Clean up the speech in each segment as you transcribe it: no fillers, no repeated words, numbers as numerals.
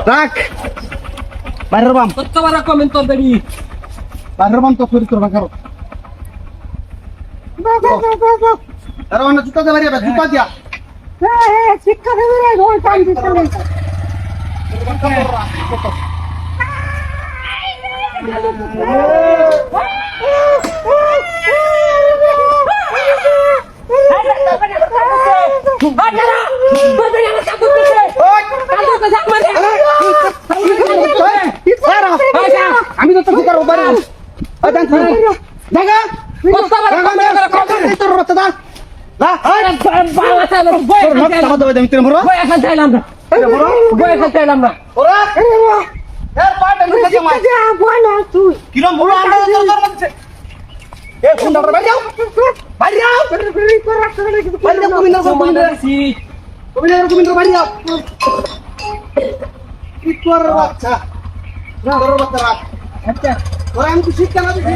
রাখ বাইরের বাম কত বড় কমেন্ট তো দেরি বাইরের বাম তো চুরি করবা করো আরে অন্য জুতা দে বাড়ি জুতা দিয়া শিক্ষা দেবে রে ওই কাম দিতে আমি তো তোকে করব বাড়ি জায়গা তোর রত দা না ওরা এর পাট আমি কাছে মাই কিরম বড় আন্ডা তোর তোর মধ্যে এ ফোন দাও বাইরে যাও বাইরে যাও বাইরে যাও গোবিন্দ বাইরে যাও কি তোর বাচ্চা তোর বাচ্চা রাখ আচ্ছা ওরা আমি কিছু শিখতে না দিছি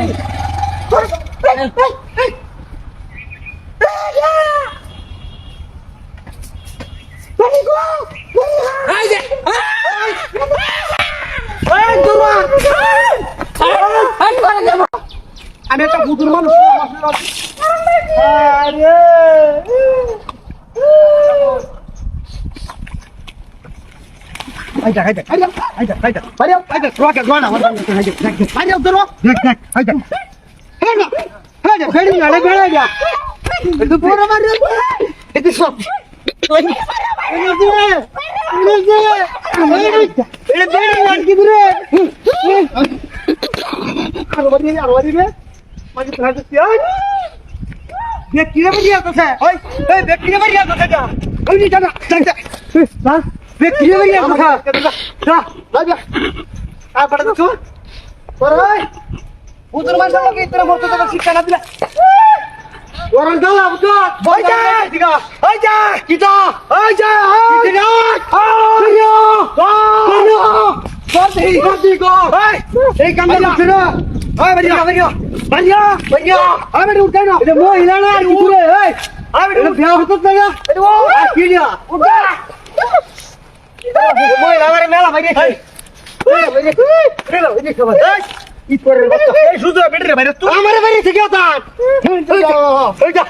আমি একটা বুদুর মানুষ শিক্ষা না দিলা ওরা দাও আবু ওই যা ওই যা কি তো ওই যা ওই যা এই কাম না ওই বাড়ি বাড়িয়া বাড়িয়া ওই বাড়ি উঠে না এটা মহিলা না উঠে এই ওই বাড়ি বিয়া হতো না এটা ও কি দিয়া উঠা মহিলা আরে মেলা ভাই এই এই খবর এই তোর এই সুজা বেটরে ভাই তুই আমারে বাড়ি থেকে আতা ওই যা